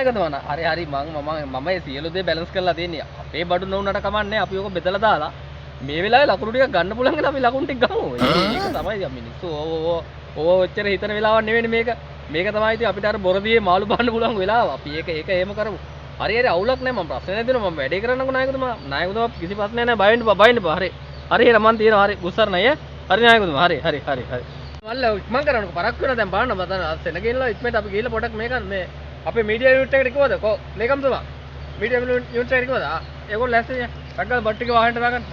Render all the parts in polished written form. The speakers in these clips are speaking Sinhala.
නායකතුමාන හරි හරි මම සියලු දේ බැලන්ස් කරලා තියෙන්නේ. අපේ බඩු නොවුනට කමන්නේ අපි ඔක බෙදලා දාලා මේ වෙලාවේ ලකුණු ටිකක් ගන්න පුළුවන් කියලා අපි ලකුණු ටික ගමු. ඒක තමයි මිනිස්සු ඔච්චර හිතන වෙලාවක් නෙවෙයි මේක. මේක තමයි ඉතින් අපිට අර බොරදියේ මාළු බාන්න පුළුවන් වෙලාව. අපි ඒක එහෙම කරමු. හරි හරි අවුලක් නැහැ මම ප්‍රශ්න නැදිනවා මම වැඩේ කරන්නකෝ නායකතුමා කිසි ප්‍රශ්නයක් නැහැ බයින්න හරි හරි මම තියෙනවා හරි උස්සරණයි හරි නායකතුමා හරි මල්ල ඉක්මන් කරන්නකෝ පරක් වෙනවා දැන් බලන්න මම සෙන ගෙනලා ඉක්මනට අපි ගිහලා පොඩක් මේ අපේ මීඩියා යුනිට් එකට කිව්වද කො ලේකම්තුමා මීඩියා යුනිට් එකට කිව්වද ඒගොල්ලෝ ලැස්ති ටග්ගල් බට් ටික වාහනට දාගන්න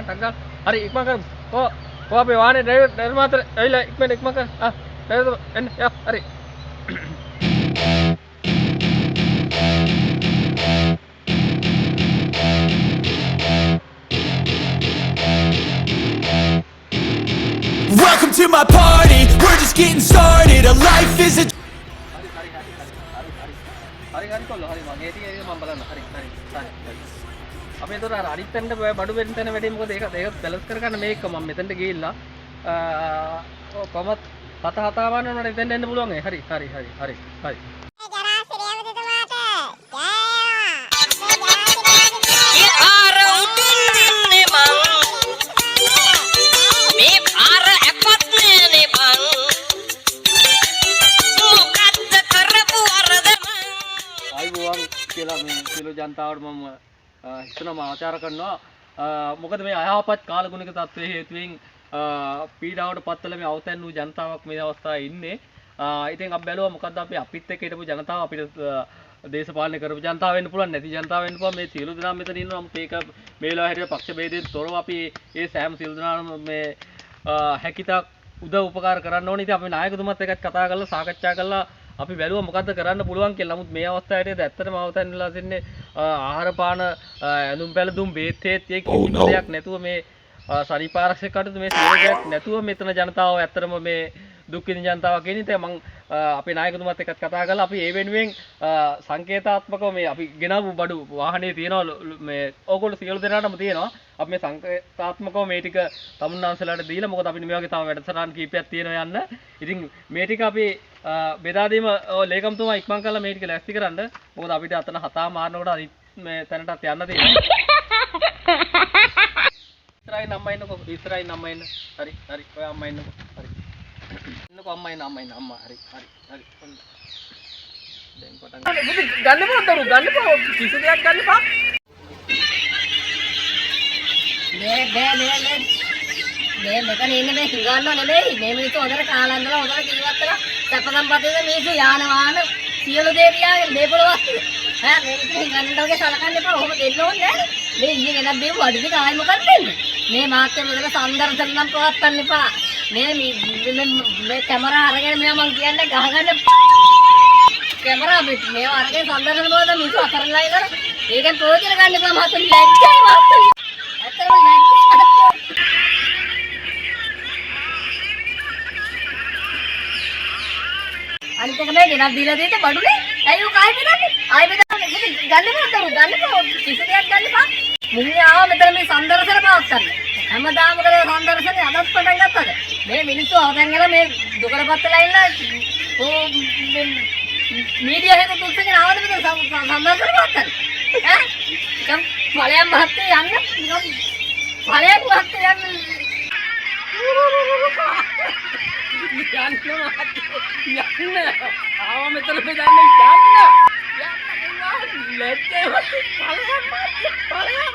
ටග්ගල් හරි ඉක්මන් කරමු කො අපේ වාහනේ ඩ්‍රයිවර් මාතර ඇවිල්ලා ඉක්මන් කර ඩ්‍රයිවර් එන්න හරි Welcome to my party, we're just getting started, a life is a හරි කොල්ලෝ හරි මගේ ටික ඒක මම බලන්න හරි අපි ඒතර අර අනිත් තැනට බඩු වෙන්න තැන වැඩි මොකද ඒක බැලන්ස් කරගන්න මේක මම මෙතනට ගිහිල්ලා කොහමත් පත හතාවන්න උනට එතෙන්ට එන්න පුළුවන් හරි කියලා මේ සියලු ජනතාවට මම හිතනවා ආචාර කරනවා මොකද මේ අයහපත් කාලගුණික තත්ත්වයේ හේතුවෙන් පීඩාවට පත්වල මේ අවතැන් වූ ජනතාවක් මේ අවස්ථාවේ ඉන්නේ. ඉතින් අපි බැලුවා මොකද්ද අපිත් එක්ක හිටපු ජනතාව අපිට දේශපාලනය කරපු ජනතාව වෙන්න පුළුවන් නැති ජනතාව වෙන්න පුළුවන් මේ සියලු දෙනා මෙතන ඉන්නවා. නමුත් ඒක මේ වෙලාවේ හැටියට පක්ෂ ભેදයෙන් තොරව අපි මේ සෑම සියලු දෙනාම මේ හැකියතාක් උදව් උපකාර කරන්න ඕනේ. ඉතින් අපි නායකතුමත් එක්කත් කතා කරලා සාකච්ඡා කරලා අපි බැලුවා මොකද්ද කරන්න පුළුවන් කියලා. නමුත් මේ අවස්ථාවේදී ඇත්තටම අවතැන් වෙලා තින්නේ ආහාර පාන ඇඳුම් පැළඳුම් බේත් හේත් කිසි දෙයක් නැතුව මේ ශරීපාරක්ෂක කටයුතු මේ සියලු දෙයක් නැතුව මෙතන ජනතාව ඇත්තටම මේ දුක් විඳින ජනතාවක් ඉන්නේ. ඉතින් මම අපේ නායකතුමත් එක්කත් කතා කරලා අපි ඒ වෙනුවෙන් සංකේතාත්මකව මේ අපි ගෙනාවු බඩු වාහනේ තියෙනවා මේ ඕගොල්ලෝ සියලු දෙනාටම තියෙනවා. අපි මේ සංකේතාත්මකව මේ ටික තමුන්නාන්සලාට දීලා මොකද අපිට මේ වගේ තව වැඩසටහන් කීපයක් තියෙනවා යන්න. ඉතින් මේ ටික අපි බෙදා දීම ලේකම්තුමා ඉක්මන් කරලා මේ ටික ලැස්ති කරන්න. මොකද අපිට අතන හතා මාරනකොට අනිත් මේ තැනටත් යන්න තියෙනවා. ඉස්සරහින් අම්මා ඉන්නකෝ ඉස්සරහින් අම්මා ඉන්න. හරි ඔය අම්මා ඉන්නකෝ. හරි. ඉන්නකෝ අම්මා ඉන්න අම්මා හරි. ඔන්න. දැන් පටන් ගන්න ගන්න කිසි දෙයක් ගන්න එපා. මේ මෙතන ඉන්නේ මේ හිඟන්න නෙමෙයි මේ මිනිස්සු හොඳට කාලා ඉඳලා හොඳට ජීවත් වෙලා සැප සම්පතේ මිනිස්සු යාන වාහන සියලු දේ තියාගෙන මේ පොළොවත් ඈ මේ මිනිස්සු හිඟන්නට වගේ සලකන්න එපා. ඔහොම දෙන්න ඕනේ නෑ. මේ ඊයේ ගෙනත් බීම වඩිදි කායි මොකද වෙන්නේ? මේ මාත්‍ය මෙතන සම්දර්ශන නම් පවත්වන්න එපා. මේ කැමරා අරගෙන මෙයා මං කියන්නේ ගහගන්න කැමරා පිට මේව අරගෙන සම්දර්ශන බලන මිනිස්සු අතරලා ඉවර. ඒකෙන් ප්‍රයෝජන ගන්න එපා මහත්තයෝ ලැජ්ජයි මහත්තයෝ. ඇත්තටම ලැජ්ජයි මහත්තයෝ. අනිත් එක මේ ගෙනත් දීලා දෙන්න බඩුනේ. ඇයි ඔය කායි බෙදන්නේ? ආයි බෙදන්නේ. ගන්න කිසි දෙයක් ගන්න එපා. මුන්නේ ආව මෙතන මේ සම්දර්ශන පවත්වන්න. හැමදාම කරේ සම්දර්ශනේ අදත් පටන් ගත්තද? මේ මිනිස්සු අවතෙන් ගලා මේ දුකටපත් වෙලා ඉන්න මීඩියා එක තුස්සගෙන ආවද මෙතන සම්දර්ශන පවත්වන්න. ඈ? නිකන් ඵලයන් මහත්තයා යන්න නිකන් ඵලයන් මහත්තයා යන්න ආව මෙතන බෙදන්නේ යන්න ලැජ්ජයි ඵලයන්